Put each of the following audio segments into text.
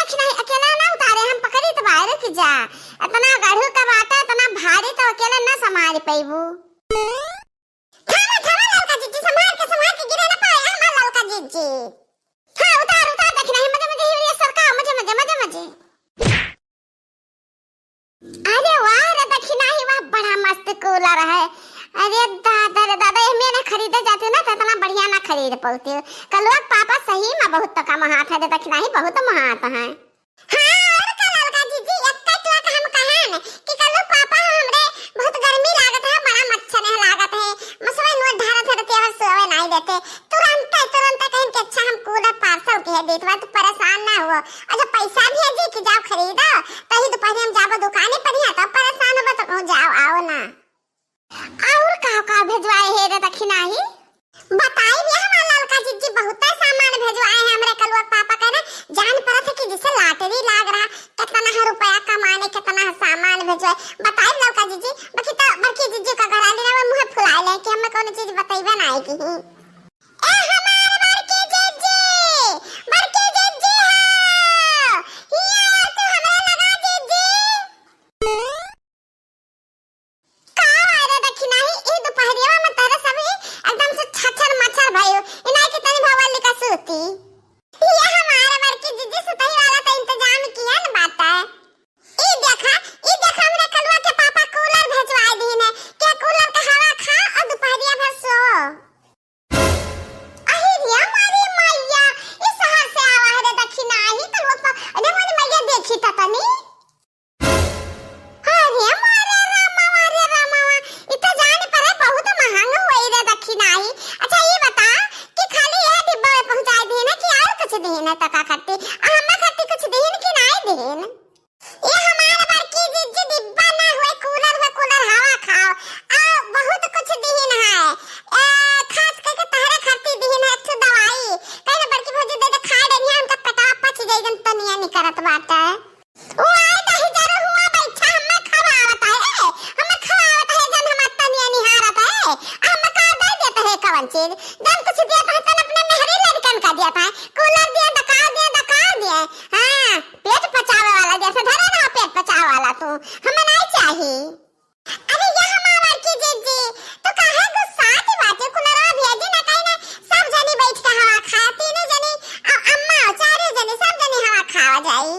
देखना है अकेला ना उतारे, हम पकड़ी तो बाहर की जा। इतना गढ़ू का बाटा इतना भारी तो अकेला ना संभाल पाइबू। थामा थामा लड़का जीजी संभाल के गिरे ना पाए हमारा लड़का जीजी। हां उतार उतार देखना है मजे मजे ये सरका मजे मजे मजे मजे। अरे वाह रे देखना ही वाह बड़ा मस्त कूलर है। अरे दादा रे दादा ये मैं ना खरीदे जाती ना तो इतना बढ़िया ना खरीद पाती। कलवा पापा सही में बहुत तो कम हाथ है देखना ही बहुत महात है। हां और कलर का जीजी एक लाख हम कहन कि कलवा पापा हमरे बहुत गर्मी लागत है बड़ा मच्छर है लागत है मसवे नो ढारा थे तेवर सोवे नहीं देते तुरंत कहन के अच्छा हम कूलर पार्सल के देतवा तो परेशान ना हो। अच्छा पैसा भेजी कि जाओ खरीदो तो ही दोपहर हम जाबो दुकाने पर ही तो परेशान हो तो जाओ आओ ना। और का भेजवाए है रे दक्षिणा ही बताई भी हमारा लड़का जीजी बहुत सामान भेजवाए हैं हमरे कलवा पापा का ना जान पड़ा था कि जैसे लॉटरी लाग रहा कितना रुपया कमाने कितना सामान भेजवाए बताई लड़का जीजी बाकी जीजी का घर आने ना मुंह फुला ले कि हमें कौन चीज बताइबे ना आएगी ही। ए हमारे बड़की जीजी हो हिया तो हमें लगा जीजी सोती ये हमारा बड़की जीजी सुतही वाला तो इंतजाम किया ना बात है। ये देखा हमरे कलवा के पापा कूलर भेजवा दीन है क्या कूलर का हवा खा और दोपहरिया भर सो। अहिरिया मारी मैया इस शहर से आवा है रे दक्षिणा ही तो वो अरे मोरी मैया देखी त तनी अरे मारे रामा इतना जान पर बहुत महंगा हुई रे दक्षिणा ही। अच्छा ये बता कि खाली ये डिब्बा में पहुंचा देना कि और कुछ देना तका खट्टी हमें खट्टी कुछ देन कि नहीं देन। ये हमारे बड़की जीजी डिब्बा ना हुए कूलर हवा खाओ आ बहुत कुछ देन है खास करके तहरे खट्टी देन है अच्छी दवाई कहीं बड़की भौजी दे खा देनी है उनका पेटवा पच जाएगन तनिया नहीं करत बात है। वो आए दही जरा हुआ बैठा हमें खवावत है जन हम तनिया नहीं हारत है हम का दे देते है कौन चीज जन कुछ दिया था तन अपने मेहरी लड़कन का दिया था कूलर दिया दका दिया हां पेट पचावे वाला जैसे धरे ना पेट पचावे वाला तो हमें नहीं चाहिए। अरे ये हमारा की जीजी तो काहे गुस्सा की बात है कूलर भेजी ना कहीं ना सब जनी बैठ के हवा खा तीनों जनी अम्मा चारों जनी सब जनी हवा खावा जाई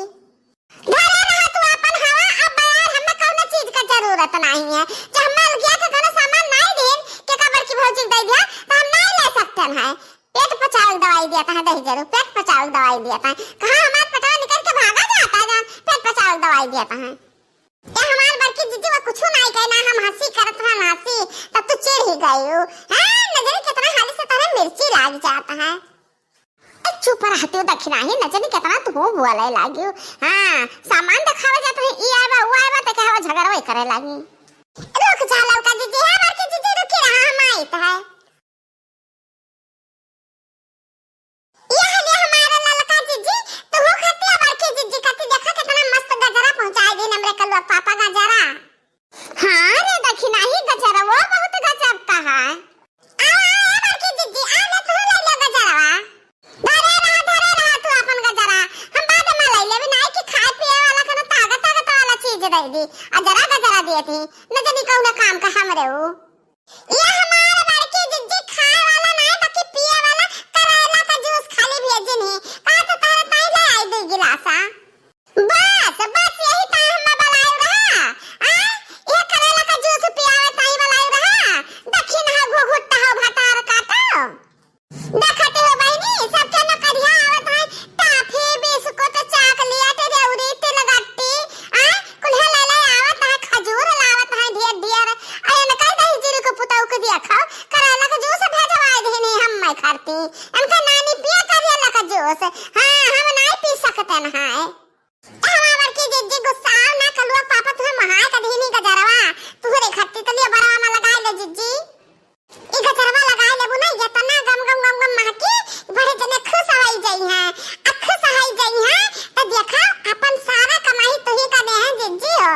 धरे रहा तू अपन हवा अब यार हमें कौन चीज का जरूरत नहीं है जो हम गया के कोनो सामान नहीं देन के का बड़की भौजी दे दिया तो हम नहीं ले सकते हैं। पेट पचाव दवाई दिया था दही जरूर पेट पचाव दवाई दिया था कहां हमारा पेटवा निकल के भागा जाता है पेट पचाव दवाई दिया था ये हमार बड़की जीजी वो कुछ नहीं कहना हम हंसी करत रहन हंसी तब तो चिढ़ ही गई हो हां नजर कितना हाली से तारे मिर्ची लाग जाता है। चुप रहते हो दक्षिणा ही नजर कितना तू हो बोले लागियो हां सामान दिखावे जाता है ई आवा वो आवा त कहवा झगड़वा करे लागी रुक जा लौका जीजी हमार की जीजी रुकी रहा हम आई त है ये हमारा ललका जीजी तो हो खाती है बड़की जीजी खाती देखा कितना मस्त गजरा पहुंचाई दी हमरे कलवा पापा गजरा। हां रे दक्षिणा ही गजरा वो बहुत गजब का है आ बड़की जीजी आ ले तू ले ले गजरवा धरे रहा तू अपन गजरा हम बाद में ले लेबे नहीं कि खाए पिए वाला कोनो ताकत वाला चीज दे दी आ जरा गजरा दिए थी न जानी कौन काम का हमरे हो। ये हमारे बड़की जीजी खाए वाला नहीं बाकी पिए वाला करेला का जूस खाली भेजे नहीं का तो तारे ताई ले आई दे गिलासा बस यही ता हम बलाई रहा ये करेला का जूस पियावे ताई बलाई रहा दक्षिण है घुघुट्टा हो भटार काटो देखते हो बहनी सब के न करिया आवत है टाफी बिस्कुट चॉकलेट रेवड़ी तिलगट्टी कुल्हा ले आवत है खजूर लावत है ढेर अरे न कह दही जीरे को पुताऊ के दिया खाओ करेला का जूस भेजवा देनी हम मैं खाती इनका नानी पिया करेला का जूस हां हम नहीं पी सकते न है हमार की जीजी गुस्सा ना कलवा पापा तुम्हें महाय का धीनी का जरवा तुहरे खट्टी तो लिए बड़ा में लगाई ले जीजी ई गजरवा लगाई लेबू ना ये तना गम महकी बड़े जने खुश होई जाई है खुश होई जाई है तो देखा अपन सारा कमाई तू ही का दे है जीजी हो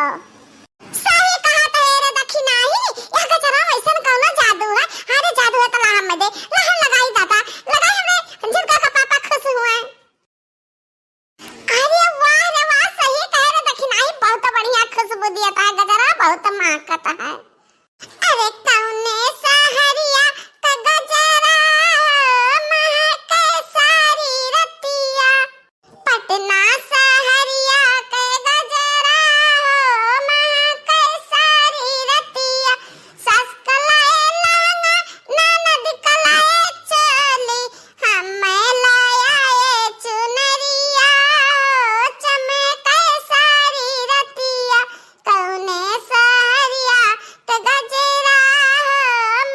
सही कहा तो रे दक्षिणा ही ये गजरवा वैसन कौनो जादू है अरे जादू है तो ला हम दे ला हम लगाई दादा लगाई हमरे जिनका का पापा खुश हुए। अरे बहुत महकता है। अरे कौने सहरिया का गजरा महके सारी रतिया, पटना सहरिया के गजरा महके सारी रतिया, सस कलाए लहंगा ननद कलाए चली, हमें लाया चुनरिया चमके सारी रतिया, कौने सहरिया के गजरा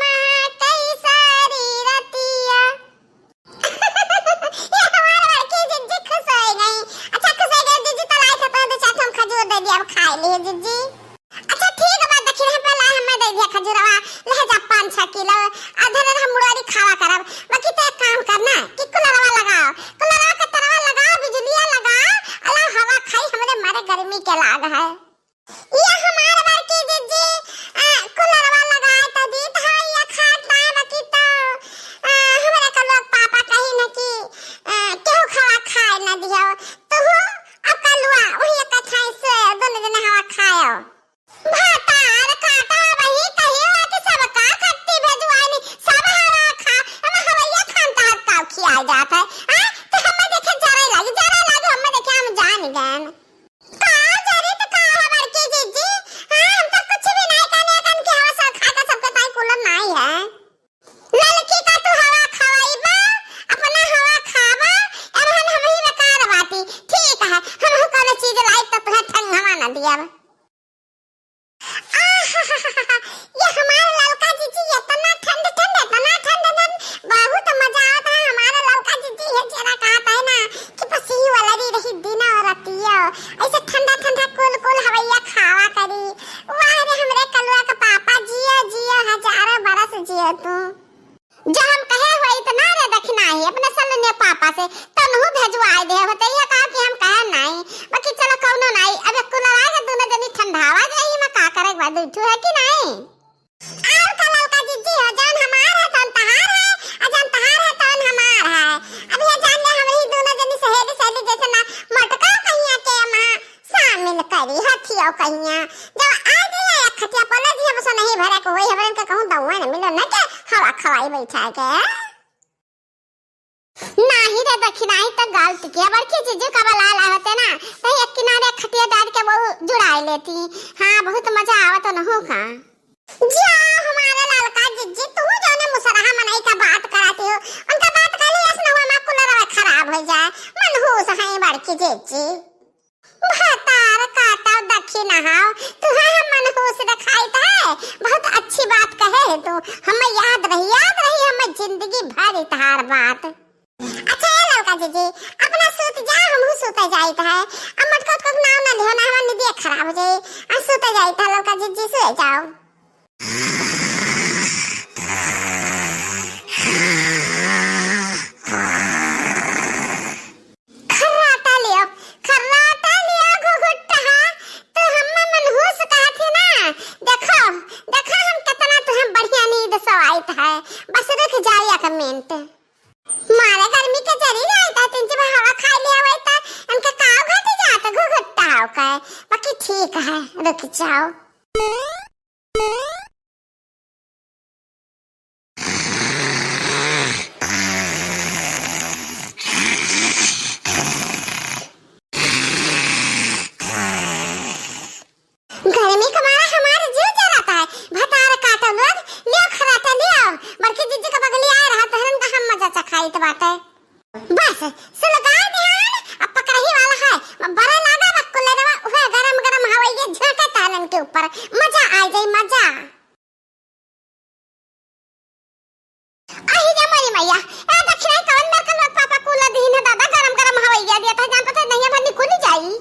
महके सारी रतिया। ये हमारे लड़की जिज्जी खुश हो गई। अच्छा खुश हो गई जिज्जी, तो लाई तो दो चार हम खजूर दे दिया, अब खा लिए जिज्जी। अच्छा ठीक है, बात देखिए पहले हमें दे दिया खजूरवा, ले जा 5-6 किलो, आधा हम मुड़ारी खावा करब। बाकी तो एक काम करना कि कूलरवा लगाओ, कूलरवा के तरवा लगाओ, बिजलिया लगाओ, अल्लाह हवा खाई, हमरे मारे गर्मी के लाग है। ये हमारे लड़की जिज्जी कूलरवा लगाए तो दी था, ये खाता है, बाकी तो हमारे का लोग पापा कही न कि केहू खवा खाए न दियो, तो हो अब कलुआ वही एक छाई से दोनों जने हवा खायो। भातार काटा वही कहियो कि सब का खट्टी भेजवाई नहीं, सब हवा खा, हम हवैया खानता हर काव खिया जाता है। तो हमें देखे जरे लागे हमें देखे हम जान गए का जरे तो का हमार के जिज्जी। हम तो कुछ भी नहीं करने कन के हवा सब खा का सबके ताई कूलर नहीं है। लड़की का तू हवा खवाईबा, अपना हवा खावा, अब हम ही बेकार बाती। ठीक है, हम कोनो चीज लाई तो तुम्हें ठंग हवा न दिया। ये हमारा लड़का जीजी इतना ठंड बहुत मजा आता है। हमारा लड़का जीजी ये जरा कहता है ना कि पसी वाला रही दिन और रतिया, ऐसे ठंडा कुल हवैया खावा करी। वाह रे हमरे कलुआ का पापा, जियो हजारों बरस जियो तू। जो हम कहे हो इतना रे दखना ही अपने सलने पापा से तनहु भेजवाई दे, बताइए का कि हम कहे नहीं, बाकी चलो कौनो नहीं, अब कूलर आ के दोनों जनी ठंडावा जाई में का करे बाद उठू है कि नहीं। और कलल का जिज्जी हो, जान हमार है तन तहार है, अजान तहार है तन हमार है। अब ये जान ले हम ही दोनों जनी सहेली जैसे ना मटका कहिया के मां शामिल करी हथियो कहिया, जब आ गया एक खटिया पले जी हम सो नहीं भरे को होई हवन के कहूं दउआ न मिलो न के हवा खवाई बैठा के नाही रे दखी नहीं तो गलत किया। बड़की जीजू का लाल होते ना तो एक किनारे खटिया डाल के वो जुड़ाई लेती। हाँ बहुत मजा आवत न हो का। जा हमारे लड़का जीजी, तू जाने मुसरहा मनाई का बात कराती हो, उनका बात कर लिया न हुआ कूलर खराब हो जाए, मन हो सही बड़की जीजी। भातार काटा दखी नहाओ, तू हम मन हो से दिखाई है, बहुत अच्छी बात कहे है तू, हमें याद रही हमें जिंदगी भर इतहार बात। अच्छा ये लड़का जीजी अपना सूत जा, हम सूते जाइत है, अब मटको को नाम ना लियो ना, हमार नींद खराब हो जाए, आ सूते जाइत है लड़का जीजी, सो जाओ। खर्राटा लियो घुघुट्टा, तो हम मनहूस कहती ना, देखो हम कितना तुम्हें बढ़िया नींद सो आइत है, बस रुक जाओ 1 मिनट। मारे गर्मी के जरी जाता तीन जब हवा खा लिया होता, इनका काव घट जाता घुघुट्टा हो का, बाकी ठीक है रुक जाओ। गर्मी का मारा हमारे जीव जलाता है, भतार काटा लोग लियो खराटा लियो, बड़की जीजी का बगली आ रहा तो हम हम मजा चखाई तो बात है। बस सुलगाई ध्यान, अब पकड़ही वाला है, बड़ा लागा बकुलरवा ओए गरम हवाई झोंका तालन के ऊपर, मजा आ जाए मजा। आही रे मरी मैया, ए दक्षिण कवन मेरे का लोग पापा कूलर दीन दादा गरम हवाई दिया था, जान पता नहीं है भन्नी खुली जाई।